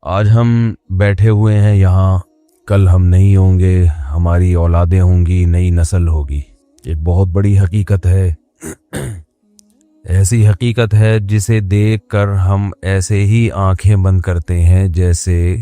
آج ہم بیٹھے ہوئے ہیں یہاں، کل ہم نہیں ہوں گے، ہماری اولادیں ہوں گی، نئی نسل ہوگی۔ ایک بہت بڑی حقیقت ہے، ایسی حقیقت ہے جسے دیکھ کر ہم ایسے ہی آنکھیں بند کرتے ہیں جیسے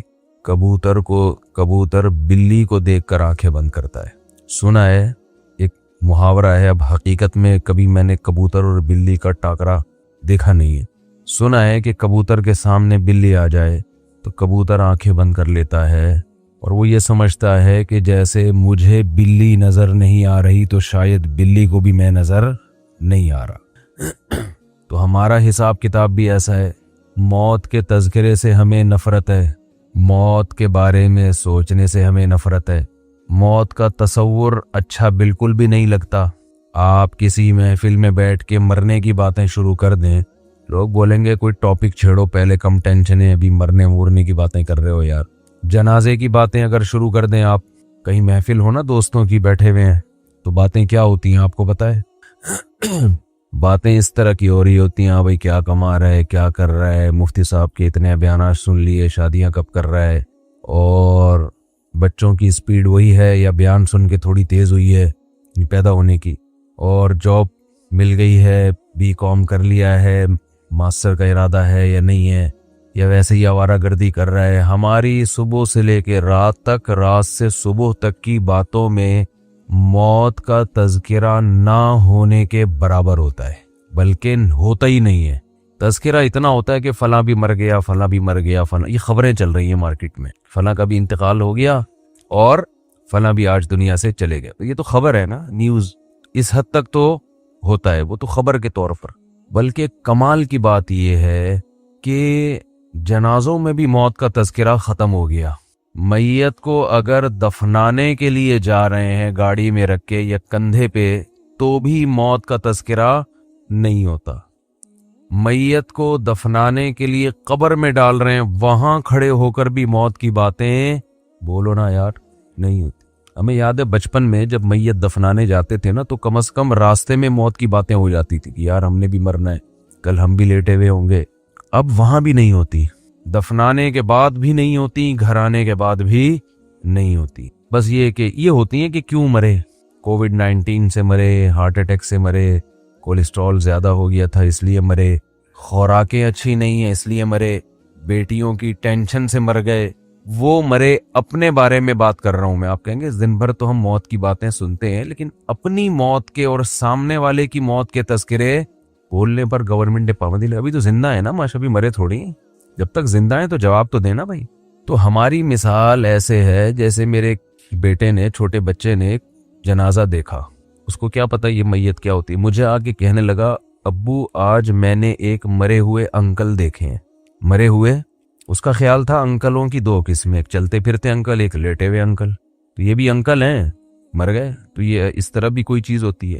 کبوتر بلی کو دیکھ کر آنکھیں بند کرتا ہے۔ سنا ہے، ایک محاورہ ہے، اب حقیقت میں کبھی میں نے کبوتر اور بلی کا ٹاکرا دیکھا نہیں ہے۔ سنا ہے کہ کبوتر کے سامنے بلی آ جائے تو کبوتر آنکھیں بند کر لیتا ہے اور وہ یہ سمجھتا ہے کہ جیسے مجھے بلی نظر نہیں آ رہی تو شاید بلی کو بھی میں نظر نہیں آ رہا۔ تو ہمارا حساب کتاب بھی ایسا ہے۔ موت کے تذکرے سے ہمیں نفرت ہے، موت کے بارے میں سوچنے سے ہمیں نفرت ہے، موت کا تصور اچھا بالکل بھی نہیں لگتا۔ آپ کسی محفل میں بیٹھ کے مرنے کی باتیں شروع کر دیں، لوگ بولیں گے کوئی ٹاپک چھیڑو، پہلے کم ٹینشن ہے، ابھی مرنے مورنے کی باتیں کر رہے ہو یار۔ جنازے کی باتیں اگر شروع کر دیں، آپ کہیں محفل ہو نا دوستوں کی بیٹھے ہوئے ہیں، تو باتیں کیا ہوتی ہیں آپ کو پتہ ہے؟ باتیں اس طرح کی ہو رہی ہوتی ہیں، ہاں بھائی کیا کما رہا ہے، کیا کر رہا ہے، مفتی صاحب کے اتنے بیانات سن لیے، شادیاں کب کر رہا ہے، اور بچوں کی سپیڈ وہی ہے یا بیان سن کے تھوڑی تیز ہوئی ہے پیدا ہونے کی، اور جاب مل گئی ہے، بی کام کر لیا ہے، ماسٹر کا ارادہ ہے یا نہیں ہے، یا ویسے ہی آوارہ گردی کر رہا ہے۔ ہماری صبح سے لے کے رات تک، رات سے صبح تک کی باتوں میں موت کا تذکرہ نہ ہونے کے برابر ہوتا ہے، بلکہ ہوتا ہی نہیں ہے۔ تذکرہ اتنا ہوتا ہے کہ فلاں بھی مر گیا، فلاں بھی مر گیا، فلاں، یہ خبریں چل رہی ہیں مارکیٹ میں، فلاں کا بھی انتقال ہو گیا اور فلاں بھی آج دنیا سے چلے گئے۔ تو یہ تو خبر ہے نا، نیوز اس حد تک تو ہوتا ہے، وہ تو خبر کے طور پر۔ بلکہ کمال کی بات یہ ہے کہ جنازوں میں بھی موت کا تذکرہ ختم ہو گیا۔ میت کو اگر دفنانے کے لیے جا رہے ہیں گاڑی میں رکھ کے یا کندھے پہ، تو بھی موت کا تذکرہ نہیں ہوتا۔ میت کو دفنانے کے لیے قبر میں ڈال رہے ہیں، وہاں کھڑے ہو کر بھی موت کی باتیں بولو نا یار، نہیں ہوتی۔ ہمیں یاد ہے بچپن میں جب میت دفنانے جاتے تھے نا، تو کم از کم راستے میں موت کی باتیں ہو جاتی تھی کہ یار ہم نے بھی مرنا ہے، کل ہم بھی لیٹے ہوئے ہوں گے۔ اب وہاں بھی نہیں ہوتی، دفنانے کے بعد بھی نہیں ہوتی، گھر آنے کے بعد بھی نہیں ہوتی۔ بس یہ کہ یہ ہوتی ہیں کہ کیوں مرے، کووڈ-19 سے مرے، ہارٹ اٹیک سے مرے، کولیسٹرول زیادہ ہو گیا تھا اس لیے مرے، خوراکیں اچھی نہیں ہیں اس لیے مرے، بیٹیوں کی ٹینشن سے مر گئے، وہ مرے۔ اپنے بارے میں بات کر رہا ہوں میں۔ آپ کہیں گے دن بھر تو ہم موت کی باتیں سنتے ہیں، لیکن اپنی موت کے اور سامنے والے کی موت کے تذکرے بولنے پر گورنمنٹ نے پابندی لگائی۔ ابھی تو زندہ ہے نا ماشاء، ابھی مرے تھوڑی ہیں، جب تک زندہ ہیں تو جواب تو دینا بھائی۔ تو ہماری مثال ایسے ہے جیسے میرے بیٹے نے، چھوٹے بچے نے جنازہ دیکھا، اس کو کیا پتہ یہ میت کیا ہوتی ہے، مجھے آگے کہنے لگا ابو آج میں نے ایک مرے ہوئے انکل دیکھے ہیں۔ مرے ہوئے، اس کا خیال تھا انکلوں کی دو قسمیں، ایک چلتے پھرتے انکل، ایک لیٹے ہوئے انکل۔ تو یہ بھی انکل ہیں، مر گئے، تو یہ اس طرح بھی کوئی چیز ہوتی ہے۔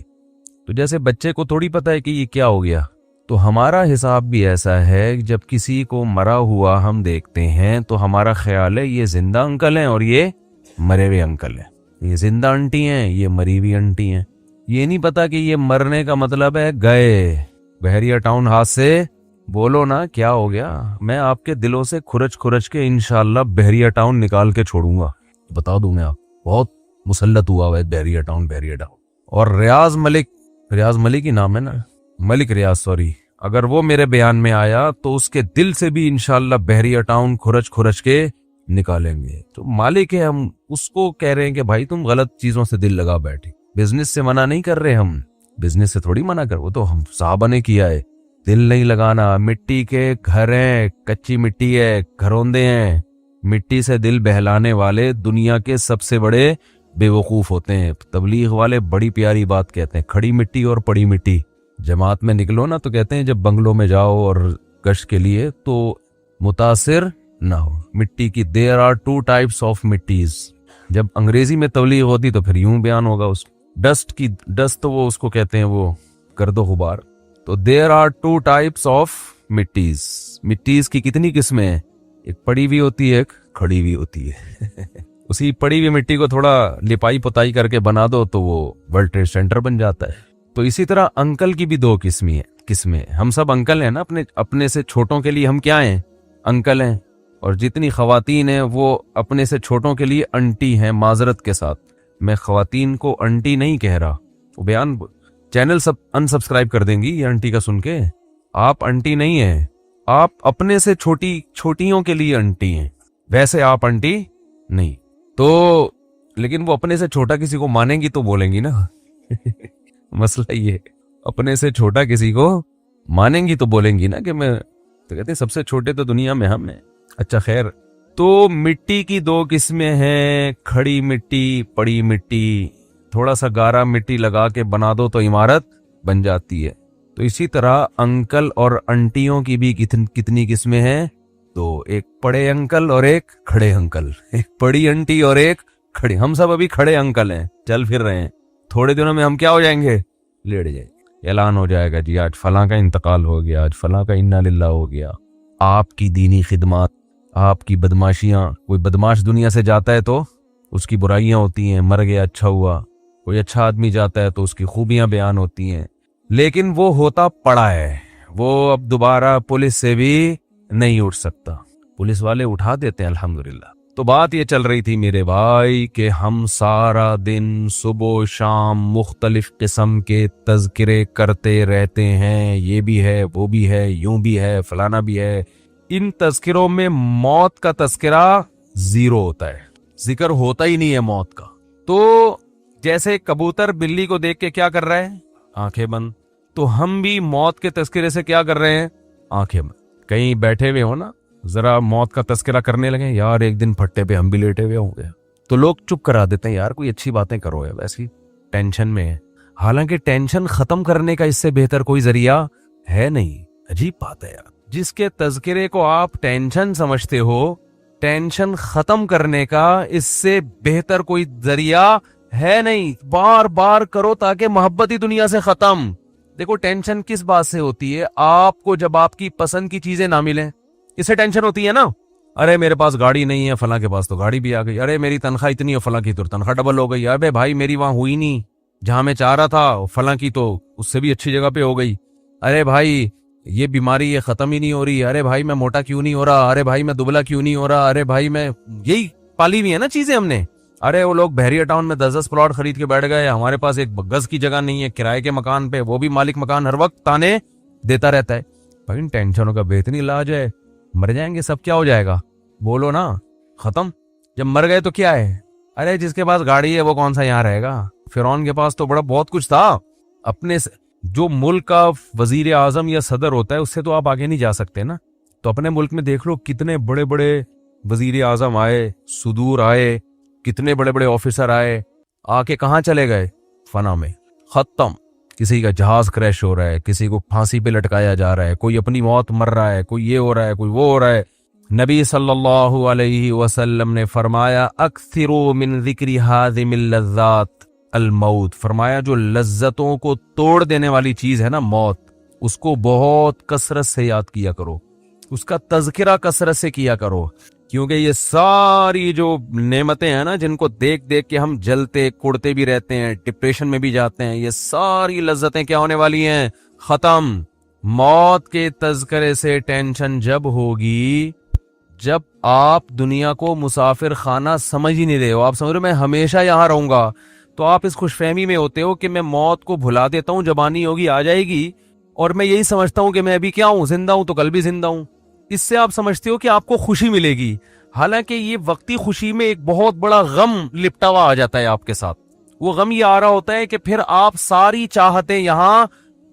تو جیسے بچے کو تھوڑی پتہ ہے کہ یہ کیا ہو گیا، تو ہمارا حساب بھی ایسا ہے، جب کسی کو مرا ہوا ہم دیکھتے ہیں تو ہمارا خیال ہے یہ زندہ انکل ہیں اور یہ مرے ہوئے انکل ہیں، یہ زندہ انٹی ہیں، یہ مری ہوئی انٹی ہیں۔ یہ نہیں پتا کہ یہ مرنے کا مطلب ہے گئے، بحریہ ٹاؤن ہاتھ سے بولو نا کیا ہو گیا۔ میں آپ کے دلوں سے کھرچ کے انشاءاللہ بحریہ ٹاؤن نکال کے چھوڑوں گا، بتا دوں میں آپ، بہت مسلط ہوا ہے بحریہ ٹاؤن۔ اور ریاض ملک ہی نام ہے نا، ملک ریاض، سوری، اگر وہ میرے بیان میں آیا تو اس کے دل سے بھی انشاءاللہ بحریہ ٹاؤن کھرچ کے نکالیں گے۔ تو مالک ہے، ہم اس کو کہہ رہے ہیں کہ بھائی تم غلط چیزوں سے دل لگا بیٹھے۔ بزنس سے منع نہیں کر رہے ہم، بزنس سے تھوڑی منع کر، وہ تو ہم صحابہ نے کیا ہے، دل نہیں لگانا۔ مٹی کے گھر ہیں، کچی مٹی ہے، گھروندے ہیں، مٹی سے دل بہلانے والے دنیا کے سب سے بڑے بے وقوف ہوتے ہیں۔ تبلیغ والے بڑی پیاری بات کہتے ہیں، کھڑی مٹی اور پڑی مٹی۔ جماعت میں نکلو نا تو کہتے ہیں جب بنگلوں میں جاؤ اور گشت کے لیے تو متاثر نہ ہو مٹی کی۔ there are two types of مٹیز۔ جب انگریزی میں تبلیغ ہوتی تو پھر یوں بیان ہوگا، اس ڈسٹ تو وہ اس کو کہتے ہیں وہ گرد و غبار۔ تو there are two types of مٹیز۔ مٹیز کی کتنی قسمیں ہیں، ایک پڑی ہوئی ہوتی ہے، ایک کھڑی ہوئی ہوتی ہے۔ اسی پڑی ہوئی مٹی کو تھوڑا لپائی پتائی کر کے بنا دو تو وہ ورلڈ ٹریڈ سینٹر بن جاتا ہے۔ تو اسی طرح انکل کی بھی دو قسمیں، ہم سب انکل ہیں نا، اپنے سے چھوٹوں کے لیے ہم کیا ہیں، انکل ہیں۔ اور جتنی خواتین ہیں وہ اپنے سے چھوٹوں کے لیے انٹی ہیں. معذرت کے ساتھ میں خواتین کو انٹی نہیں کہہ رہا, وہ بیان چینل سب انسبسکرائب کر دیں گی یہ انٹی کا سن کے. آپ انٹی نہیں ہیں, آپ اپنے سے چھوٹیوں کے لیے انٹی ہیں, ویسے آپ انٹی نہیں. تو لیکن وہ اپنے سے چھوٹا کسی کو مانیں گی تو بولیں گی نا مسئلہ یہ, اپنے سے چھوٹا کسی کو مانیں گی تو بولیں گی نا کہ میں تو کہتے ہیں سب سے چھوٹے تو دنیا میں ہم ہیں. اچھا خیر, تو مٹی کی دو قسمیں ہیں, کھڑی مٹی, پڑی مٹی. تھوڑا سا گارا مٹی لگا کے بنا دو تو عمارت بن جاتی ہے. تو اسی طرح انکل اور انٹیوں کی بھی کتنی قسمیں ہیں؟ تو ایک پڑے انکل اور ایک کھڑے انکل, ایک پڑی انٹی اور ایک کھڑے. ہم سب ابھی کھڑے انکل ہیں, چل پھر رہے ہیں. تھوڑے دنوں میں ہم کیا ہو جائیں گے؟ لیٹ جائیں گے. اعلان ہو جائے گا جی آج فلاں کا انتقال ہو گیا, آج فلاں کا انا للہ ہو گیا. آپ کی دینی خدمات, آپ کی بدماشیاں, کوئی بدماش دنیا سے جاتا ہے تو اس کی برائیاں ہوتی ہیں, مر گیا اچھا ہوا. کوئی اچھا آدمی جاتا ہے تو اس کی خوبیاں بیان ہوتی ہیں, لیکن وہ ہوتا پڑا ہے, وہ اب دوبارہ پولیس سے بھی نہیں اٹھ سکتا. پولیس والے اٹھا دیتے ہیں الحمدللہ. تو بات یہ چل رہی تھی میرے بھائی کہ ہم سارا دن صبح و شام مختلف قسم کے تذکرے کرتے رہتے ہیں, یہ بھی ہے, وہ بھی ہے, یوں بھی ہے, فلانا بھی ہے. ان تذکروں میں موت کا تذکرہ زیرو ہوتا ہے, ذکر ہوتا ہی نہیں ہے موت کا. تو جیسے کبوتر بلی کو دیکھ کے کیا کر رہا ہے؟ آنکھیں بند. تو ہم بھی موت کے تذکرے سے کیا کر رہے ہیں؟ آنکھیں بند. کہیں بیٹھے ہوئے ہو نا, ذرا موت کا تذکرہ کرنے لگے, یار ایک دن پھٹے پہ ہم بھی لیٹے ہوئے ہوں گے, تو لوگ چپ کرا دیتے ہیں, یار کوئی اچھی باتیں کرو, ہے ویسی ٹینشن میں ہے. حالانکہ ٹینشن ختم کرنے کا اس سے بہتر کوئی ذریعہ ہے نہیں. عجیب بات ہے یار, جس کے تذکرے کو آپ ٹینشن سمجھتے ہو, ٹینشن ختم کرنے کا اس سے بہتر کوئی ذریعہ ہے نہیں. بار بار کرو تاکہ محبت ہی دنیا سے ختم. دیکھو ٹینشن کس بات سے ہوتی ہے؟ آپ کو جب آپ کی پسند کی چیزیں نہ ملیں, اس سے ٹینشن ہوتی ہے نا. ارے میرے پاس گاڑی نہیں ہے, فلاں کے پاس تو گاڑی بھی آ گئی. ارے میری تنخواہ اتنی ہے, فلاں کی تو تنخواہ ڈبل ہو گئی. ارے بھائی میری وہاں ہوئی نہیں جہاں میں چاہ رہا تھا, فلاں کی تو اس سے بھی اچھی جگہ پہ ہو گئی. ارے بھائی یہ بیماری یہ ختم ہی نہیں ہو رہی. ارے بھائی میں موٹا کیوں نہیں ہو رہا. ارے بھائی میں دبلا کیوں نہیں ہو رہا. ارے بھائی میں, یہی پالی ہوئی ہے نا چیزیں ہم نے. ارے وہ لوگ بحریہ ٹاؤن میں 10 پلاٹ خرید کے بیٹھ گئے, ہمارے پاس ایک گز کی جگہ نہیں ہے, کرائے کے مکان پہ, وہ بھی مالک مکان ہر وقت تانے دیتا رہتا ہے. بھائی ان ٹینشنوں کا بہترین علاج ہے, مر جائیں گے سب, کیا ہو جائے گا؟ بولو نا, ختم. جب مر گئے تو کیا ہے؟ ارے جس کے پاس گاڑی ہے وہ کون سا یہاں رہے گا؟ فرعون کے پاس تو بہت کچھ تھا. اپنے سے جو ملک کا وزیر اعظم یا صدر ہوتا ہے اس سے تو آپ آگے نہیں جا سکتے نا. تو اپنے ملک میں دیکھ لو کتنے بڑے بڑے وزیر اعظم آئے, صدور آئے, کتنے بڑے بڑے آفیسر آئے, آ کے کہاں چلے گئے؟ فنا میں, ختم. کسی کا جہاز کریش ہو رہا ہے, کسی کو پھانسی پہ لٹکایا جا رہا ہے, کوئی اپنی موت مر رہا ہے, کوئی یہ ہو رہا ہے, کوئی وہ ہو رہا ہے. نبی صلی اللہ علیہ وسلم نے فرمایا اکثروا من ذکر ہاذم اللذات الموت. فرمایا جو لذتوں کو توڑ دینے والی چیز ہے نا موت, اس کو بہت کثرت سے یاد کیا کرو, اس کا تذکرہ کثرت سے کیا کرو. کیونکہ یہ ساری جو نعمتیں ہیں نا جن کو دیکھ دیکھ کے ہم جلتے کڑتے بھی رہتے ہیں, ڈپریشن میں بھی جاتے ہیں, یہ ساری لذتیں کیا ہونے والی ہیں؟ ختم. موت کے تذکرے سے ٹینشن جب ہوگی جب آپ دنیا کو مسافر خانہ سمجھ ہی نہیں رہے ہو, آپ سمجھ رہے ہو میں ہمیشہ یہاں رہوں گا, تو آپ اس خوش فہمی میں ہوتے ہو کہ میں موت کو بھلا دیتا ہوں, جبانی ہوگی آ جائے گی, اور میں یہی سمجھتا ہوں کہ میں ابھی کیا ہوں, زندہ ہوں تو کل بھی زندہ ہوں. اس سے آپ سمجھتے ہو کہ آپ کو خوشی ملے گی, حالانکہ یہ وقتی خوشی میں ایک بہت بڑا غم لپٹا ہوا آ جاتا ہے آپ کے ساتھ. وہ غم یہ آ رہا ہوتا ہے کہ پھر آپ ساری چاہتیں یہاں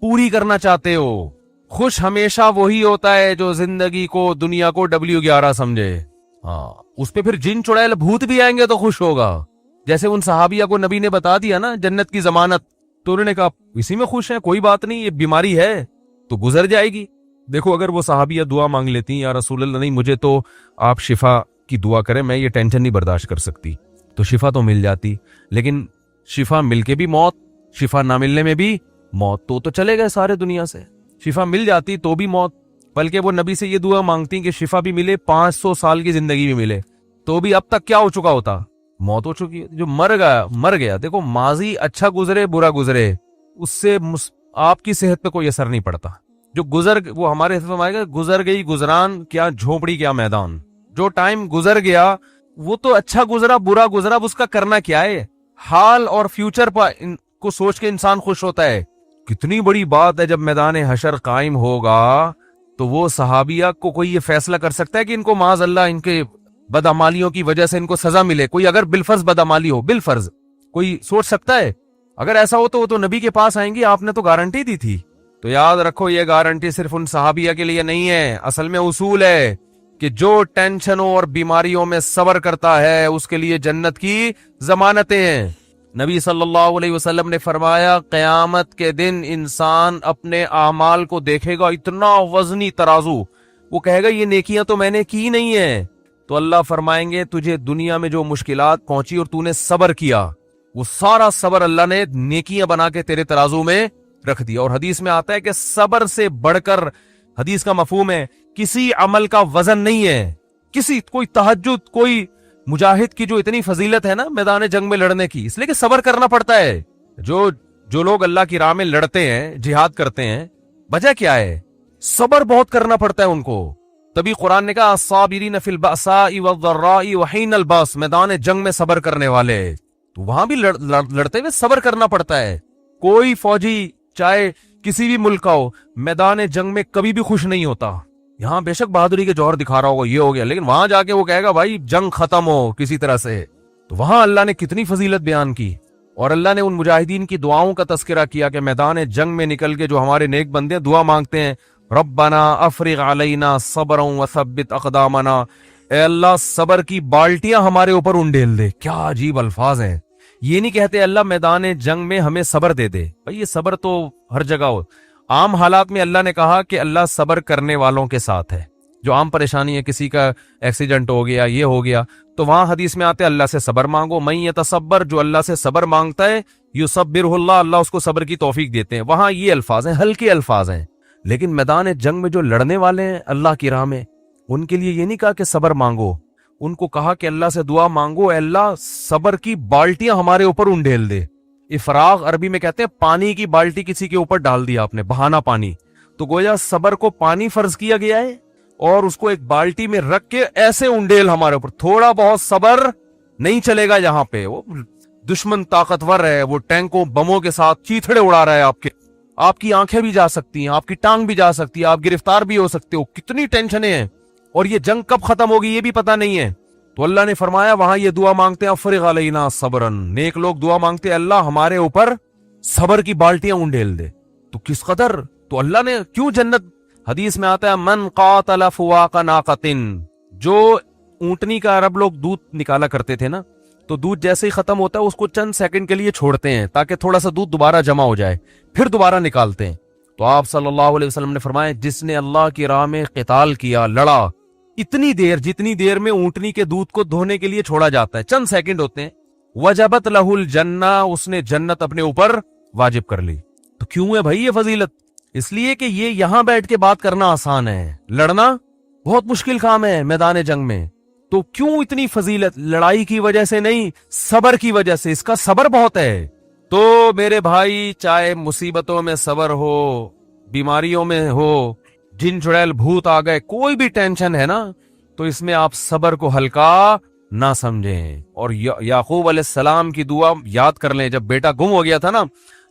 پوری کرنا چاہتے ہو. خوش ہمیشہ وہی ہوتا ہے جو زندگی کو, دنیا کو W11 سمجھے. ہاں, اس پہ پھر جن چڑیل بھوت بھی آئیں گے تو خوش ہوگا. جیسے ان صحابیہ کو نبی نے بتا دیا نا جنت کی ضمانت, تو انہوں نے کہا اسی میں خوش ہیں, کوئی بات نہیں, یہ بیماری ہے تو گزر جائے گی. دیکھو اگر وہ صحابیہ دعا مانگ لیتی, یا رسول اللہ نہیں مجھے تو آپ شفا کی دعا کریں, میں یہ ٹینشن نہیں برداشت کر سکتی, تو شفا تو مل جاتی. لیکن شفا مل کے بھی موت, شفا نہ ملنے میں بھی موت, تو چلے گئے سارے دنیا سے. شفا مل جاتی تو بھی موت, بلکہ وہ نبی سے یہ دعا مانگتی کہ شفا بھی ملے, 500 سال کی زندگی بھی ملے, تو بھی اب تک کیا ہو چکا ہوتا؟ موت ہو چکی ہے. جو مر گیا. دیکھو ماضی اچھا گزرے برا گزرے, اس سے آپ کی صحت پہ کوئی اثر نہیں پڑتا. جو وہ ہمارے حضرت فرمائے گا گزر گئی گزران, کیا جھوپڑی کیا میدان. جو ٹائم گزر گیا وہ تو اچھا گزرا برا گزرا، اب اس کا کرنا کیا ہے؟ حال اور فیوچر کو سوچ کے انسان خوش ہوتا ہے۔ کتنی بڑی بات ہے، جب میدان حشر قائم ہوگا تو وہ صحابیہ کو کوئی یہ فیصلہ کر سکتا ہے کہ ان کو معاذ اللہ ان کے بدعمالیوں کی وجہ سے ان کو سزا ملے؟ کوئی اگر بالفرض بدعمالی ہو، بالفرض کوئی سوچ سکتا ہے؟ اگر ایسا ہو تو وہ تو نبی کے پاس آئیں گے، آپ نے تو گارنٹی دی تھی۔ تو یاد رکھو یہ گارنٹی صرف ان صحابیہ کے لیے نہیں ہے، اصل میں اصول ہے کہ جو ٹینشنوں اور بیماریوں میں صبر کرتا ہے اس کے لیے جنت کی ضمانتیں ہیں۔ نبی صلی اللہ علیہ وسلم نے فرمایا قیامت کے دن انسان اپنے اعمال کو دیکھے گا، اتنا وزنی ترازو، وہ کہے گا یہ نیکیاں تو میں نے کی نہیں ہیں، تو اللہ فرمائیں گے تجھے دنیا میں جو مشکلات پہنچی اور تو نے صبر کیا، وہ سارا صبر اللہ نے نیکیاں بنا کے تیرے ترازو میں رکھ دیا۔ اور حدیث میں آتا ہے کہ صبر سے بڑھ کر، حدیث کا مفہوم ہے، کسی عمل کا وزن نہیں ہے، کوئی تہجد، کوئی مجاہد کی جو اتنی فضیلت ہے نا میدان جنگ میں لڑنے کی، اس لیے کہ صبر کرنا پڑتا ہے۔ جو لوگ اللہ کی راہ میں لڑتے ہیں، جہاد کرتے ہیں، وجہ کیا ہے؟ صبر بہت کرنا پڑتا ہے ان کو۔ تبھی قرآن نے کہا الصابرین فی البأساء والضراء وحین الباس، میدان جنگ میں صبر کرنے والے، تو وہاں بھی لڑتے ہوئے صبر کرنا پڑتا ہے۔ کوئی فوجی چاہے کسی بھی ملک کا ہو، میدان جنگ میں کبھی بھی خوش نہیں ہوتا۔ یہاں بے شک بہادری کے جوہر دکھا رہا ہوگا، یہ ہو گیا، لیکن وہاں جا کے وہ کہے گا بھائی جنگ ختم ہو کسی طرح سے۔ تو وہاں اللہ نے کتنی فضیلت بیان کی، اور اللہ نے ان مجاہدین کی دعاؤں کا تذکرہ کیا کہ میدان جنگ میں نکل کے جو ہمارے نیک بندے دعا مانگتے ہیں، ربنا افرغ علینا صبرا وثبت اقدامنا، اے اللہ صبر کی بالٹیاں ہمارے اوپر انڈیل دے۔ کیا عجیب الفاظ ہیں، یہ نہیں کہتے اللہ میدان جنگ میں ہمیں صبر دے دے، بھائی یہ صبر تو ہر جگہ ہو۔ عام حالات میں اللہ نے کہا کہ اللہ صبر کرنے والوں کے ساتھ ہے، جو عام پریشانی ہے، کسی کا ایکسیڈنٹ ہو گیا، یہ ہو گیا، تو وہاں حدیث میں آتے اللہ سے صبر مانگو، من یتصبر، جو اللہ سے صبر مانگتا ہے، یصبرہ اللہ، اللہ اس کو صبر کی توفیق دیتے ہیں۔ وہاں یہ الفاظ ہیں، ہلکے الفاظ ہیں، لیکن میدان جنگ میں جو لڑنے والے ہیں اللہ کی راہ میں، ان کے لیے یہ نہیں کہا کہ صبر مانگو، ان کو کہا کہ اللہ سے دعا مانگو، اے اللہ صبر کی بالٹیاں ہمارے اوپر انڈیل دے۔ افراغ عربی میں کہتے ہیں پانی کی بالٹی کسی کے اوپر ڈال دیا آپ نے، بہانا پانی، تو گویا صبر کو پانی فرض کیا گیا ہے، اور اس کو ایک بالٹی میں رکھ کے ایسے انڈیل ہمارے اوپر۔ تھوڑا بہت صبر نہیں چلے گا یہاں پہ، وہ دشمن طاقتور ہے، وہ ٹینکوں بموں کے ساتھ چیتھڑے اڑا رہا ہے، آپ کی آنکھیں بھی جا سکتی ہیں، آپ کی ٹانگ بھی جا سکتی ہے، آپ گرفتار بھی ہو سکتے ہو، کتنی ٹینشنیں ہیں، اور یہ جنگ کب ختم ہوگی یہ بھی پتہ نہیں ہے۔ تو اللہ نے فرمایا وہاں یہ دعا مانگتے ہیں افرغ علینا صبرا، نیک لوگ دعا مانگتے ہیں اللہ ہمارے اوپر صبر کی بالٹیاں انڈیل دے۔ تو کس قدر، تو اللہ نے کیوں جنت، حدیث میں آتا ہے من قاتل فواق ناقۃ، جو اونٹنی کا عرب لوگ دودھ نکالا کرتے تھے نا، تو دودھ جیسے ہی ختم ہوتا ہے اس کو چند سیکنڈ کے لیے چھوڑتے ہیں تاکہ تھوڑا سا دودھ دوبارہ جمع ہو جائے، پھر دوبارہ نکالتے ہیں۔ تو آپ صلی اللہ علیہ وسلم نے فرمایا جس نے اللہ کی راہ میں قتال کیا، لڑا، اتنی دیر جتنی دیر میں اونٹنی کے دودھ کو دھونے کے لیے چھوڑا جاتا ہے، چند سیکنڈ ہوتے ہیں، وجبت لہ الجنہ، اس نے جنت اپنے اوپر واجب کر لی۔ تو کیوں ہے بھائی یہ فضیلت؟ اس لیے کہ یہ یہاں بیٹھ کے بات کرنا آسان ہے، لڑنا بہت مشکل کام ہے میدان جنگ میں۔ تو کیوں اتنی فضیلت؟ لڑائی کی وجہ سے نہیں، صبر کی وجہ سے، اس کا صبر بہت ہے۔ تو میرے بھائی چاہے مصیبتوں میں صبر ہو، بیماریوں میں ہو، جن چڑیل بھوت آ گئے، کوئی بھی ٹینشن ہے نا، تو اس میں آپ صبر کو ہلکا نہ سمجھیں۔ اور یعقوب علیہ السلام کی دعا یاد کر لیں، جب بیٹا گم ہو گیا تھا نا،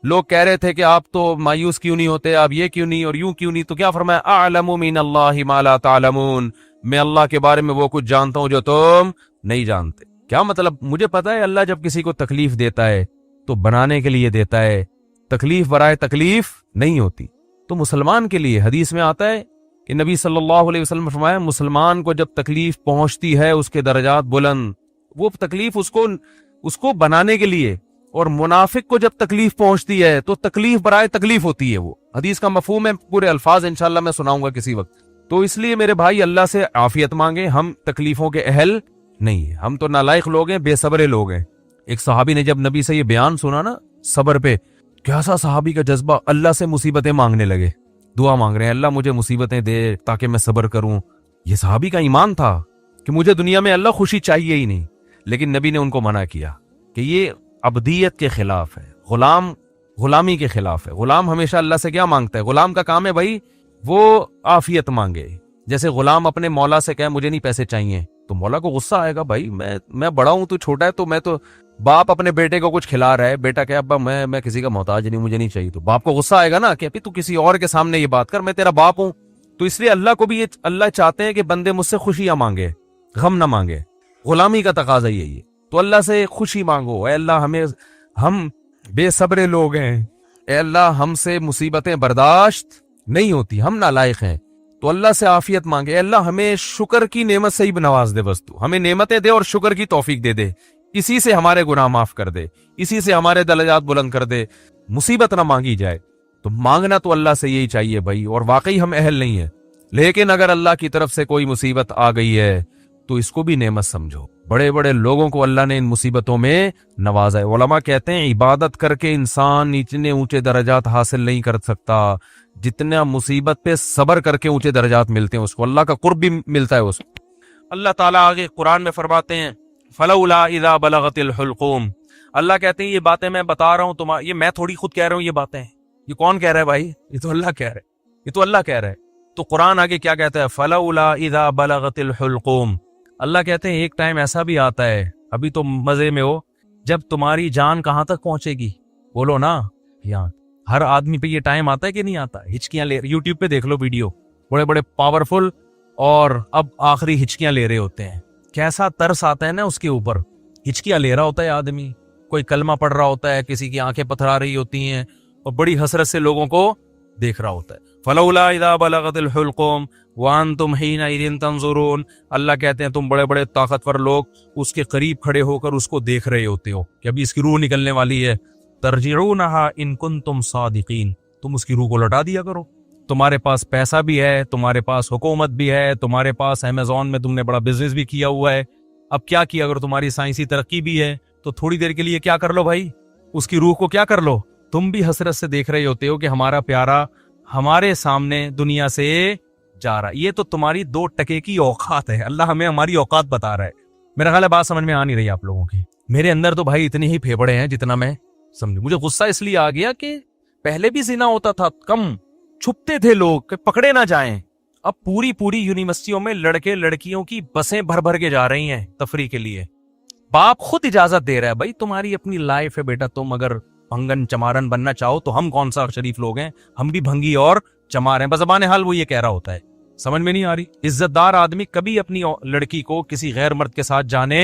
لوگ کہہ رہے تھے کہ آپ تو مایوس کیوں نہیں ہوتے، آپ یہ کیوں نہیں اور یوں کیوں نہیں، تو کیا فرمایا اعلم من اللہ ما لا تعلمون، میں اللہ کے بارے میں وہ کچھ جانتا ہوں جو تم نہیں جانتے۔ کیا مطلب؟ مجھے پتا ہے اللہ جب کسی کو تکلیف دیتا ہے تو بنانے کے لیے دیتا ہے، تکلیف برائے تکلیف نہیں ہوتی۔ تو مسلمان کے لیے حدیث میں آتا ہے کہ نبی صلی اللہ علیہ وسلم فرمایا مسلمان کو جب تکلیف پہنچتی ہے اس کے درجات بلند، وہ تکلیف اس کو بنانے کے لیے، اور منافق کو جب تکلیف پہنچتی ہے تو تکلیف برائے تکلیف ہوتی ہے۔ وہ حدیث کا مفہوم ہے، پورے الفاظ انشاءاللہ میں سناؤں گا کسی وقت۔ تو اس لیے میرے بھائی اللہ سے عافیت مانگیں، ہم تکلیفوں کے اہل نہیں ہیں، ہم تو نالائق لوگ ہیں، بے صبر لوگ ہیں۔ ایک صحابی نے جب نبی سے یہ بیان سنا نا صبر پہ، کیسا صحابی کا جذبہ، اللہ سے مصیبتیں مانگنے لگے، دعا مانگ رہے ہیں اللہ مجھے مصیبتیں دے تاکہ میں صبر کروں۔ یہ صحابی کا ایمان تھا کہ مجھے دنیا میں اللہ خوشی چاہیے ہی نہیں، لیکن نبی نے ان کو منع کیا کہ یہ عبدیت کے خلاف ہے، غلامی کے خلاف ہے۔ غلام ہمیشہ اللہ سے کیا مانگتا ہے؟ غلام کا کام ہے بھائی وہ عافیت مانگے، جیسے غلام اپنے مولا سے کہے مجھے نہیں پیسے چاہیے، تو مولا کو غصہ آئے گا، بھائی میں بڑا ہوں تو چھوٹا ہے، تو میں تو باپ اپنے بیٹے کو کچھ کھلا رہا ہے، بیٹا کہ ابا میں کسی کا محتاج نہیں، مجھے نہیں چاہیے، تو باپ کو غصہ آئے گا نا کہ ابھی تو کسی اور کے سامنے یہ بات کر، میں تیرا باپ ہوں۔ تو اس لیے اللہ کو بھی اللہ چاہتے ہیں کہ بندے مجھ سے خوشیاں مانگے، غم نہ مانگے، غلامی کا تقاضا یہی ہے۔ تو اللہ سے خوشی مانگو، اے اللہ ہم بے صبر لوگ ہیں، اے اللہ ہم سے مصیبتیں برداشت نہیں ہوتی، ہم نالائق ہیں، تو اللہ سے عافیت مانگے، اے اللہ ہمیں شکر کی نعمت سے ہی نواز دے، بس تو ہمیں نعمتیں دے اور شکر کی توفیق دے، اسی سے ہمارے گناہ معاف کر دے، اسی سے ہمارے درجات بلند کر دے، مصیبت نہ مانگی جائے۔ تو مانگنا تو اللہ سے یہی چاہیے بھائی، اور واقعی ہم اہل نہیں ہیں، لیکن اگر اللہ کی طرف سے کوئی مصیبت آ گئی ہے تو اس کو بھی نعمت سمجھو۔ بڑے بڑے لوگوں کو اللہ نے ان مصیبتوں میں نوازا ہے۔ علماء کہتے ہیں عبادت کر کے انسان اتنے اونچے درجات حاصل نہیں کر سکتا جتنا مصیبت پہ صبر کر کے اونچے درجات ملتے ہیں، اس کو اللہ کا قرب بھی ملتا ہے اس کو۔ اللہ تعالیٰ آگے قرآن میں فرماتے ہیں فلولا اذا بلغت الحلقوم، اللہ کہتے ہیں یہ باتیں میں بتا رہا ہوں یہ میں تھوڑی خود کہہ رہا ہوں، یہ باتیں یہ کون کہہ رہا ہے بھائی؟ یہ تو اللہ کہہ رہا ہے، یہ تو اللہ کہہ رہا ہے۔ تو قرآن آگے کیا کہتا ہے؟ فلولا اذا بلغت الحلقوم، اللہ کہتے ہیں ایک ٹائم ایسا بھی آتا ہے، ابھی تو مزے میں ہو، جب تمہاری جان کہاں تک پہنچے گی؟ بولو نا، یہاں ہر آدمی پہ یہ ٹائم آتا ہے کہ نہیں آتا؟ ہچکیاں لے، یوٹیوب پہ دیکھ لو ویڈیو، بڑے بڑے پاورفل اور اب آخری ہچکیاں لے رہے ہوتے ہیں، کیسا ترس آتا ہے نا اس کے اوپر، ہچکیاں لے رہا ہوتا ہے آدمی، کوئی کلمہ پڑھ رہا ہوتا ہے، کسی کی آنکھیں پتھرا رہی ہوتی ہیں اور بڑی حسرت سے لوگوں کو دیکھ رہا ہوتا ہے۔ فلولا اذا بلغت الحلقوم وانتم حینئذ تنظرون، اللہ کہتے ہیں تم بڑے بڑے طاقتور لوگ اس کے قریب کھڑے ہو کر اس کو دیکھ رہے ہوتے ہو کہ ابھی اس کی روح نکلنے والی ہے۔ ترجعونها ان کنتم صادقین، تم اس کی روح کو لوٹا دیا کرو، تمہارے پاس پیسہ بھی ہے، تمہارے پاس حکومت بھی ہے، تمہارے پاس امیزون میں تم نے بڑا بزنس بھی کیا ہوا ہے، اب کیا کیا؟ اگر تمہاری سائنسی ترقی بھی ہے تو تھوڑی دیر کے لیے کیا کر لو بھائی، اس کی روح کو کیا کر لو۔ تم بھی حسرت سے دیکھ رہے ہوتے ہو کہ ہمارا پیارا ہمارے سامنے دنیا سے جا رہا ہے، یہ تو تمہاری 2 ٹکے کی اوقات ہے، اللہ ہمیں ہماری اوقات بتا رہا ہے۔ میرا خیال ہے بات سمجھ میں آ نہیں رہی آپ لوگوں کی، میرے اندر تو بھائی اتنے ہی پھیپڑے ہیں جتنا میں سمجھوں۔ مجھے غصہ اس لیے آ گیا کہ پہلے بھی زنا ہوتا تھا، کم چھپتے تھے لوگ کہ پکڑے نہ جائیں، اب پوری یونیورسٹیوں میں لڑکے لڑکیوں کی بسیں بھر کے جا رہی ہیں تفریح کے لیے، باپ خود اجازت دے رہا ہے، بھائی تمہاری اپنی لائف ہے بیٹا، تم اگر بھنگن چمارن بننا چاہو تو ہم کون سا شریف لوگ ہیں، ہم بھی بھنگی اور چمار ہیں، بزبان حال وہ یہ کہہ رہا ہوتا ہے، سمجھ میں نہیں آ رہی۔ عزت دار آدمی کبھی اپنی لڑکی کو کسی غیر مرد کے ساتھ جانے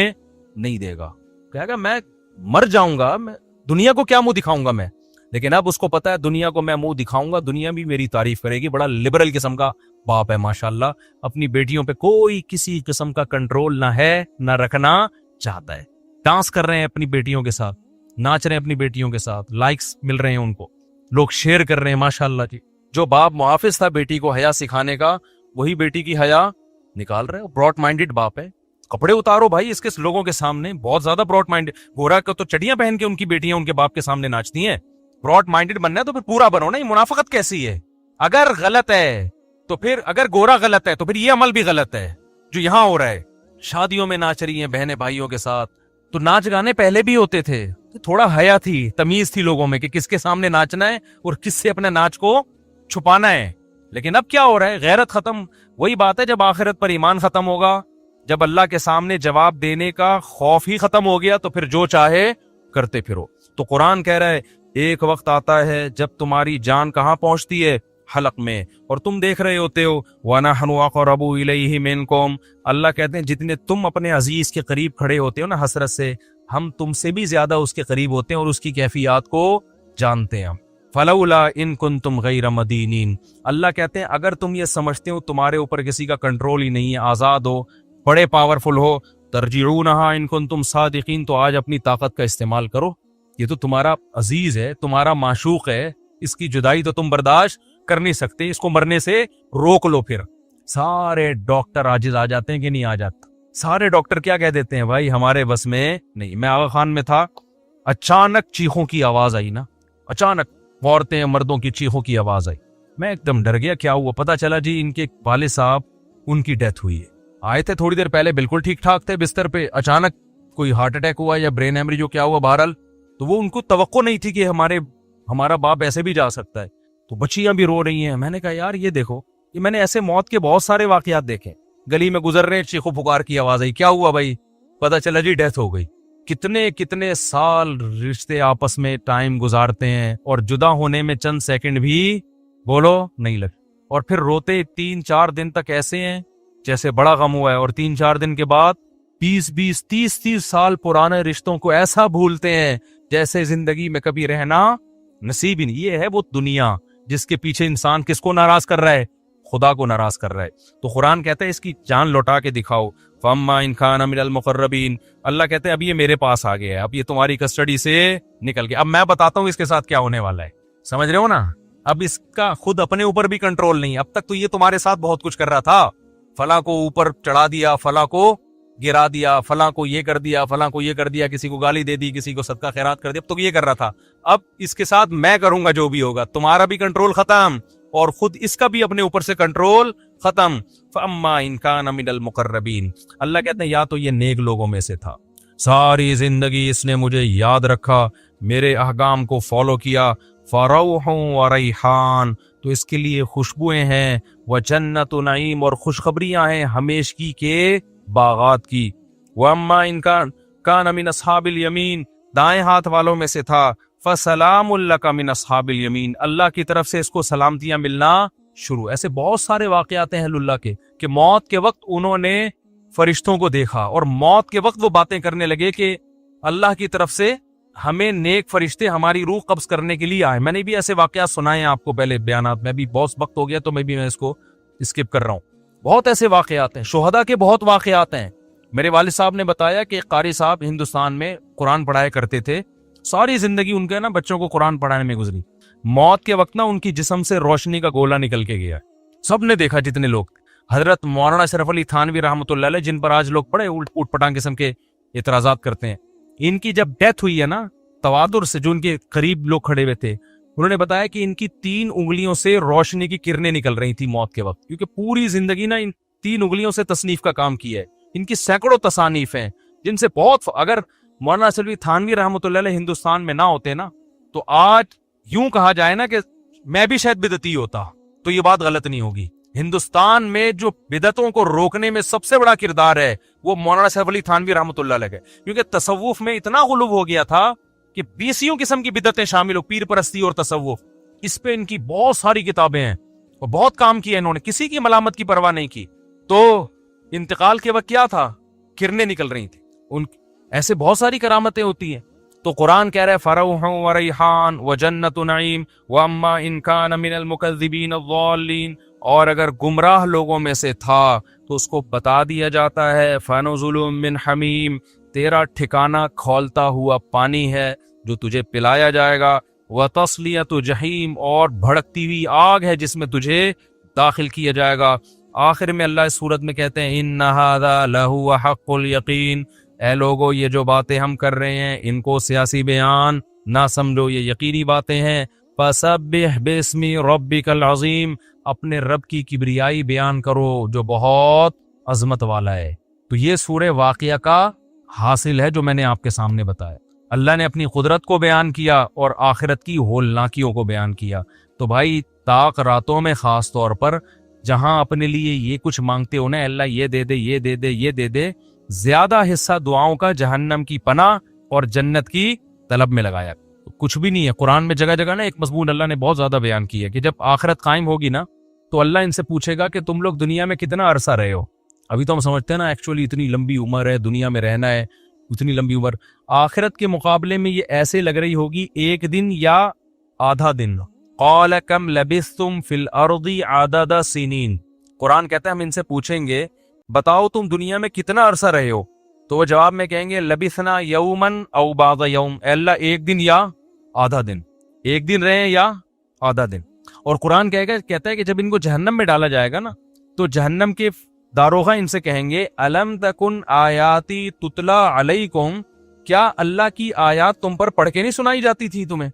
نہیں دے گا، کہے گا میں مر جاؤں گا، میں دنیا کو کیا منہ دکھاؤں گا میں، لیکن اب اس کو پتا ہے دنیا کو میں منہ دکھاؤں گا، دنیا بھی میری تعریف کرے گی، بڑا لبرل قسم کا باپ ہے ماشاءاللہ، اپنی بیٹیوں پہ کوئی کسی قسم کا کنٹرول نہ ہے نہ رکھنا چاہتا ہے، ڈانس کر رہے ہیں اپنی بیٹیوں کے ساتھ، ناچ رہے ہیں اپنی بیٹیوں کے ساتھ، لائکس مل رہے ہیں ان کو، لوگ شیئر کر رہے ہیں ماشاءاللہ جی۔ جو باپ محافظ تھا بیٹی کو حیا سکھانے کا، وہی بیٹی کی حیا نکال رہے ہیں، براڈ مائنڈڈ باپ ہے۔ کپڑے اتارو بھائی اس کے لوگوں کے سامنے، بہت زیادہ براڈ مائنڈ، گورا کو تو چڑیاں پہن کے ان کی بیٹیاں ان کے باپ کے سامنے ناچتی ہیں، براڈ مائنڈڈ بننا ہے تو پھر پورا بنو نا، یہ منافقت کیسی ہے؟ اگر غلط ہے تو پھر، اگر گورا غلط ہے تو پھر یہ عمل بھی غلط ہے جو یہاں ہو رہا ہے، شادیوں میں ناچ رہی ہیں بہنیں بھائیوں کے ساتھ، تو ناچ گانے پہلے بھی ہوتے تھے، تھوڑا حیا تھی، تمیز تھی لوگوں میں کہ کس کے سامنے ناچنا ہے اور کس سے اپنے ناچ کو چھپانا ہے، لیکن اب کیا ہو رہا ہے؟ غیرت ختم، وہی بات ہے جب آخرت پر ایمان ختم ہوگا، جب اللہ کے سامنے جواب دینے کا خوف ہی ختم ہو گیا تو پھر جو چاہے کرتے پھرو۔ تو قرآن کہہ رہا ہے ایک وقت آتا ہے جب تمہاری جان کہاں پہنچتی ہے؟ حلق میں، اور تم دیکھ رہے ہوتے ہو وَنَحْنُ أَقْرَبُ إِلَيْهِ مِنْكُمْ، اللہ کہتے ہیں جتنے تم اپنے عزیز کے قریب کھڑے ہوتے ہو نا حسرت سے، ہم تم سے بھی زیادہ اس کے قریب ہوتے ہیں اور اس کی کیفیات کو جانتے ہیں۔ فَلَوْلَا إِن كُنْتُمْ غَيْرَ مَدِينِينَ، اللہ کہتے ہیں اگر تم یہ سمجھتے ہو تمہارے اوپر کسی کا کنٹرول ہی نہیں ہے، آزاد ہو، بڑے پاورفل ہو، ترجعونها إن كنتم صادقین، تو آج اپنی طاقت کا استعمال کرو، یہ تو تمہارا عزیز ہے، تمہارا معشوق ہے، اس کی جدائی تو تم برداشت کر نہیں سکتے، اس کو مرنے سے روک لو۔ پھر سارے ڈاکٹر عاجز آ جاتے ہیں کہ نہیں آ جاتا؟ سارے ڈاکٹر کیا کہہ دیتے ہیں؟ بھائی ہمارے بس میں نہیں۔ میں آغا خان میں تھا، اچانک چیخوں کی آواز آئی نا، اچانک عورتیں مردوں کی چیخوں کی آواز آئی، میں ایک دم ڈر گیا، کیا ہوا؟ پتا چلا جی ان کے والد صاحب ان کی ڈیتھ ہوئی ہے، آئے تھے تھوڑی دیر پہلے بالکل ٹھیک ٹھاک تھے بستر پہ، اچانک کوئی ہارٹ اٹیک ہوا یا برین ہیمریج جو کیا ہوا، بہرحال تو وہ ان کو توقع نہیں تھی کہ ہمارا باپ ایسے بھی جا سکتا ہے، تو بچیاں بھی رو رہی ہیں۔ میں نے کہا یار یہ دیکھو، یہ میں نے ایسے موت کے بہت سارے واقعات دیکھے، گلی میں گزر رہے ہیں, چیخو پکار کی آواز آئی, کیا ہوا بھائی؟ پتہ چلا جی ڈیتھ ہو گئی. کتنے کتنے سال رشتے آپس میں ٹائم گزارتے ہیں اور جدا ہونے میں چند سیکنڈ بھی بولو نہیں لگ, اور پھر روتے 3-4 دن تک ایسے ہیں جیسے بڑا غم ہوا ہے, اور 3-4 دن کے بعد 20-20 30-30 سال پرانے رشتوں کو ایسا بھولتے ہیں جیسے زندگی میں کبھی رہنا نصیب ہی نہیں. یہ ہے وہ دنیا جس کے پیچھے انسان کس کو ناراض کر رہا ہے؟ خدا کو ناراض کر رہا ہے. تو قرآن کہتا ہے اس کی جان لوٹا کے دکھاؤ. فَأَمَّا إِنْ كَانَ مِنَ الْمُقَرَّبِينَ, اللہ کہتے ہیں اب یہ میرے پاس آ گیا ہے, اب یہ تمہاری کسٹڈی سے نکل گیا. اب میں بتاتا ہوں اس کے ساتھ کیا ہونے والا ہے, سمجھ رہے ہو نا؟ اب اس کا خود اپنے اوپر بھی کنٹرول نہیں. اب تک تو یہ تمہارے ساتھ بہت کچھ کر رہا تھا, فلاں کو اوپر چڑھا دیا, فلاں کو گرا دیا, فلاں کو یہ کر دیا, فلاں کو یہ کر دیا, کسی کو گالی دے دی, کسی کو صدقہ خیرات کر دیا, اب تو یہ کر رہا تھا. اب اس کے ساتھ میں کروں گا جو بھی ہوگا, تمہارا بھی کنٹرول ختم اور خود اس کا بھی اپنے اوپر سے کنٹرول ختم. فَأَمَّا إِنْ كَانَ مِنَ الْمُقَرَّبِينَ, اللہ کہتے ہیں یا تو یہ نیک لوگوں میں سے تھا, ساری زندگی اس نے مجھے یاد رکھا, میرے احکام کو فالو کیا. فَرَوْحٌ وَرَيْحَانٌ, تو اس کے لیے خوشبوئیں ہیں, وَجَنَّتُ نَعِيمٌ, اور خوشخبریاں ہیں ہمیشگی کے باغات کی. وَأَمَّا إِنْ كَانَ مِنْ أَصْحَابِ الْيَمِينَ, دائیں ہاتھ والوں میں سے تھا. فَسَلَامٌ لَكَ مِنْ أَصْحَابِ الْيَمِينَ, اللہ کی طرف سے اس کو سلامتیاں ملنا شروع. ایسے بہت سارے واقعات ہیں اہل اللہ کے کہ موت کے وقت انہوں نے فرشتوں کو دیکھا اور موت کے وقت وہ باتیں کرنے لگے کہ اللہ کی طرف سے ہمیں نیک فرشتے ہماری روح قبض کرنے کے لیے آئے. میں نے بھی ایسے واقعات سنائے ہیں آپ کو پہلے بیانات میں, بھی بہت وقت ہو گیا تو میں اس کو اسکپ کر رہا ہوں. بہت ایسے واقعات ہیں, شہداء کے بہت واقعات ہیں. میرے والد صاحب نے بتایا کہ قاری صاحب ہندوستان میں قرآن پڑھایا کرتے تھے, ساری زندگی ان کے نا بچوں کو قرآن پڑھانے میں گزری. موت کے وقت نا ان کی جسم سے روشنی کا گولا نکل کے گیا. سب نے دیکھا جتنے لوگ. حضرت مولانا اشرف علی تھانوی رحمۃ اللہ علیہ, جن پر آج لوگ بڑے اوٹ پٹانگ قسم کے اعتراضات کرتے ہیں, ان کی جب ڈیتھ ہوئی ہے نا, تواتر سے جو ان کے قریب لوگ کھڑے ہوئے تھے, انہوں نے بتایا کہ ان کی 3 انگلیوں سے روشنی کی کرنیں نکل رہی تھی موت کے وقت, کیونکہ پوری زندگی نا ان 3 انگلیوں سے تصنیف کا کام کیا ہے. ان کی سینکڑوں تصانیف ہیں جن سے بہت, اگر مولانا اشرف علی تھانوی رحمۃ اللہ علیہ ہندوستان میں نہ ہوتے نا تو آج یوں کہا جائے نا کہ میں بھی شاید بدعتی ہوتا, تو یہ بات غلط نہیں ہوگی. ہندوستان میں جو بدعتوں کو روکنے میں سب سے بڑا کردار ہے وہ مولانا اشرف علی تھانوی رحمۃ اللہ علیہ ہے, کیونکہ تصوف میں اتنا غلو ہو گیا تھا کہ 20 قسم کی بدعتیں شامل ہو, پیر پرستی اور تصوف, اس پہ ان کی بہت ساری کتابیں ہیں اور بہت کام کیا انہوں نے, کسی کی ملامت کی پرواہ نہیں کی. تو انتقال کے وقت کیا تھا, کرنیں نکل رہی تھی ان, ایسے بہت ساری کرامتیں ہوتی ہیں. تو قرآن کہہ رہا ہے فَرَوْحٌ وَرَيْحَانٌ وَجَنَّتُ نَعِيمٌ وَأَمَّا إِنْ كَانَ مِنَ الْمُكَذِّبِينَ الضَّالِّينَ, اور اگر گمراہ لوگوں میں سے تھا تو اس کو بتا دیا جاتا ہے فَنُزُلٌ مِّنْ حَمِيمٍ, تیرا ٹھکانہ کھولتا ہوا پانی ہے جو تجھے پلایا جائے گا. وَتَصْلِيَةُ جَحِيمٍ, اور بھڑکتی ہوئی آگ ہے جس میں تجھے داخل کیا جائے گا. آخر میں اللہ اس صورت میں کہتے ہیں إِنَّ هَذَا لَهُوَ حَقُّ الْيَقِينِ, اے لوگو یہ جو باتیں ہم کر رہے ہیں ان کو سیاسی بیان نہ سمجھو, یہ یقینی باتیں ہیں. فَسَبِّحْ بِاسْمِ رَبِّكَ الْعَظِيمِ, اپنے رب کی کبریائی بیان کرو جو بہت عظمت والا ہے. تو یہ سورہ واقعہ کا حاصل ہے جو میں نے آپ کے سامنے بتایا. اللہ نے اپنی قدرت کو بیان کیا اور آخرت کی ہولناکیوں کو بیان کیا. تو بھائی طاق راتوں میں خاص طور پر جہاں اپنے لیے یہ کچھ مانگتے ہو نا, اللہ یہ دے دے, یہ دے دے, یہ دے دے, زیادہ حصہ دعاؤں کا جہنم کی پناہ اور جنت کی طلب میں لگایا. کچھ بھی نہیں ہے. قرآن میں جگہ جگہ نا ایک مضمون اللہ نے بہت زیادہ بیان کی ہے کہ جب آخرت قائم ہوگی نا تو اللہ ان سے پوچھے گا کہ تم لوگ دنیا میں کتنا عرصہ رہے ہو. ابھی تو ہم سمجھتے ہیں نا ایکچولی اتنی لمبی عمر ہے, دنیا میں رہنا ہے, اتنی لمبی عمر. آخرت کے مقابلے میں یہ ایسے لگ رہی ہوگی 1 دن یا آدھا دن. قال کم لبثتم فی الارض عدد سنین, قرآن کہتا ہے ہم ان سے پوچھیں گے بتاؤ تم دنیا میں کتنا عرصہ رہے ہو, تو وہ جواب میں کہیں گے لبثنا یومن او بعض یوم, اے اللہ 1 دن یا آدھا دن, 1 دن رہے یا آدھا دن. اور قرآن کہتا ہے کہ جب ان کو جہنم میں ڈالا جائے گا نا تو جہنم کے داروغہ ان سے کہیں گے الم تکن آیاتی تتلا علیکم, کیا اللہ کی آیات تم پر پڑھ کے نہیں سنائی جاتی تھی تمہیں,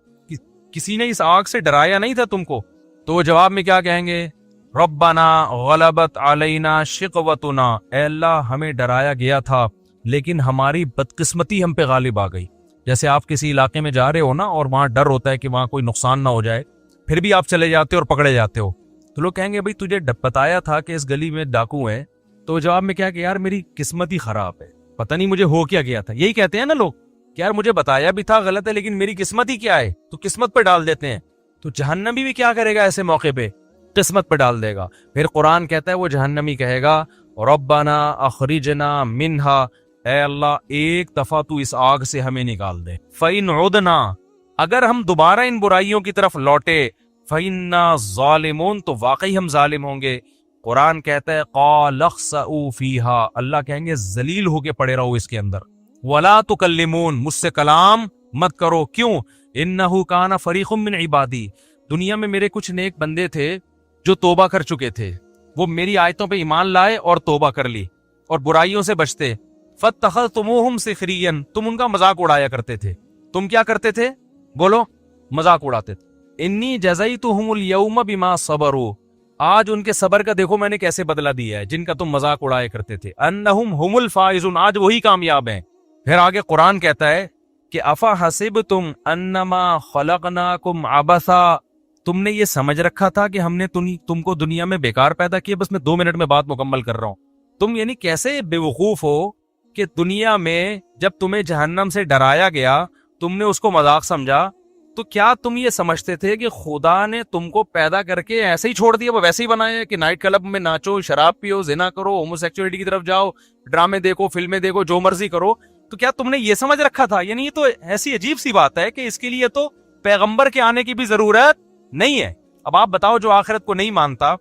کسی نے اس آگ سے ڈرایا نہیں تھا تم کو. تو وہ جواب میں کیا کہیں گے ربنا غلبت علینا شقوتنا, اے اللہ ہمیں ڈرایا گیا تھا لیکن ہماری بدقسمتی ہم پہ غالب آ گئی. جیسے آپ کسی علاقے میں جا رہے ہو نا اور وہاں ڈر ہوتا ہے کہ وہاں کوئی نقصان نہ ہو جائے, پھر بھی آپ چلے جاتے ہو اور پکڑے جاتے ہو, تو لوگ کہیں گے بھائی تجھے بتایا تھا کہ اس گلی میں ڈاکو ہیں, تو جواب میں کیا کہ یار میری قسمت ہی خراب ہے, پتہ نہیں مجھے ہو کیا گیا تھا. یہی کہتے ہیں نا لوگ کہ یار مجھے بتایا بھی تھا غلط ہے لیکن میری قسمت ہی کیا ہے, تو قسمت پہ ڈال دیتے ہیں. تو جہنمی بھی کیا کرے گا ایسے موقع پہ, قسمت پہ ڈال دے گا. پھر قرآن کہتا ہے وہ جہنمی کہے گا ربنا اخرجنا منہا, اے اللہ ایک دفعہ تو اس آگ سے ہمیں نکال دے. فَإِنْ عُدْنَا, اگر ہم دوبارہ ان برائیوں کی طرف لوٹے, فَإِنَّا ظَالِمُونَ, تو واقعی ہم ظالم ہوں گے. قرآن کہتا ہے قَالَ اخْسَئُوا فِيهَا, اللہ کہیں گے ذلیل ہو کے پڑے رہو اس کے اندر. وَلَا تُكَلِّمُونَ, مجھ سے کلام مت کرو. کیوں؟ إِنَّهُ كَانَ فَرِيقٌ مِّنْ عِبَادِي, دنیا میں میرے کچھ نیک بندے تھے جو توبہ کر چکے تھے, وہ میری آیتوں پہ ایمان لائے اور توبہ کر لی اور برائیوں سے بچتے. فَاتَّخَذْتُمُوهُمْ سِخْرِيًّا, تم ان کا مذاق اڑایا کرتے تھے. تم کیا کرتے تھے؟ بولو, مذاق اڑاتے تھے. انی جزیتہم اليوم بما صبروا, آج ان کے صبر کا دیکھو میں نے کیسے بدلہ دیا ہے جن کا تم مذاق اڑایا کرتے تھے. انہم ہم الفائزون, آج وہی کامیاب ہیں. پھر آگے قرآن کہتا ہے کہ افا حسبتم انما خلقناکم عبثا, تم نے یہ سمجھ رکھا تھا کہ ہم نے تم کو دنیا میں بیکار پیدا کیا. بس میں 2 منٹ میں بات مکمل کر رہا ہوں. تم یعنی کیسے بے وقوف ہو کہ دنیا میں جب تمہیں جہنم سے ڈرایا گیا تم نے اس کو مذاق سمجھا, تو کیا تم یہ سمجھتے تھے کہ خدا نے تم کو پیدا کر کے ایسے ہی چھوڑ دیا, وہ ویسے ہی بنایا کہ نائٹ کلب میں ناچو, شراب پیو, زنا کرو, ہومو سیکچولیٹی کی طرف جاؤ, ڈرامے دیکھو, فلمیں دیکھو, جو مرضی کرو. تو کیا تم نے یہ سمجھ رکھا تھا؟ یعنی یہ تو ایسی عجیب سی بات ہے کہ اس کے لیے تو پیغمبر کے آنے کی بھی ضرورت نہیں ہے. اب آپ بتاؤ جو آخرت کو نہیں مانتا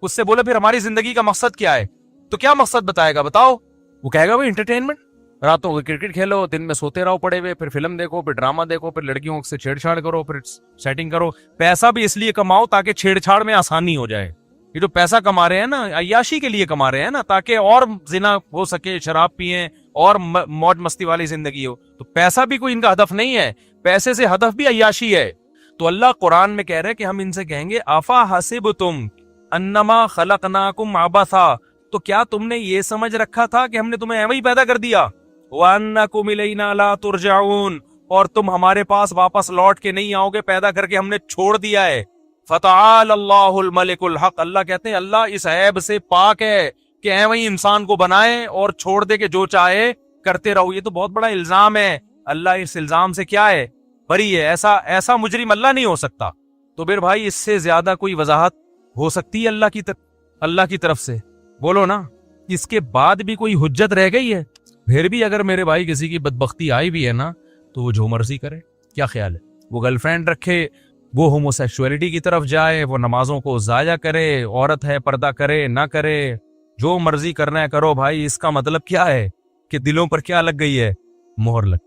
اس سے بولے پھر ہماری زندگی کا مقصد کیا ہے, تو کیا مقصد بتائے گا بتاؤ؟ وہ کہے گا وہ انٹرٹینمنٹ, راتوں کو کرکٹ کھیلو, دن میں سوتے رہو پڑے ہوئے, پھر فلم دیکھو, پھر ڈرامہ دیکھو, پھر لڑکیوں سے چھیڑ چھاڑ کرو, پھر سیٹنگ کرو. پیسہ بھی اس لیے کماؤ تاکہ چھیڑ چھاڑ میں آسانی ہو جائے. یہ جو پیسہ کما رہے ہیں نا عیاشی کے لیے کما رہے ہیں نا, تاکہ اور زنا ہو سکے, شراب پئیں اور موج مستی والی زندگی ہو. تو پیسہ بھی کوئی ان کا ہدف نہیں ہے, پیسے سے ہدف بھی عیاشی ہے. تو اللہ قرآن میں کہہ رہے کہ ہم ان سے کہیں گے افا حسبتم انما خلقناکم عبثا, تو کیا تم نے یہ سمجھ رکھا تھا کہ ہم نے تمہیں ایویں ہی پیدا کر دیا؟ وَأَنَّكُمْ إِلَيْنَا لَا تُرْجَعُونَ, اور تم ہمارے پاس واپس لوٹ کے نہیں آؤ گے, پیدا کر کے ہم نے چھوڑ دیا ہے. فَتَعَالَ اللَّهُ الْمَلِكُ الْحَقُّ, اللہ کہتے ہیں اللہ اس عیب سے پاک ہے کہ ایویں ہی انسان کو بنائے اور چھوڑ دے کہ جو چاہے کرتے رہو. یہ تو بہت بڑا الزام ہے, اللہ اس الزام سے کیا ہے, بری ہے. ایسا مجرم اللہ نہیں ہو سکتا. تو پھر بھائی اس سے زیادہ کوئی وضاحت ہو سکتی ہے اللہ کی طرف سے؟ بولو نا. اس کے بعد بھی کوئی حجت رہ گئی ہے؟ پھر بھی اگر میرے بھائی کسی کی بدبختی آئی بھی ہے نا تو وہ جو مرضی کرے. کیا خیال ہے؟ وہ گرل فرینڈ رکھے, وہ ہومو سیکشولیٹی کی طرف جائے, وہ نمازوں کو ضائع کرے, عورت ہے پردہ کرے نہ کرے, جو مرضی کرنا ہے کرو بھائی. اس کا مطلب کیا ہے کہ دلوں پر کیا لگ گئی ہے؟ مہر لگ.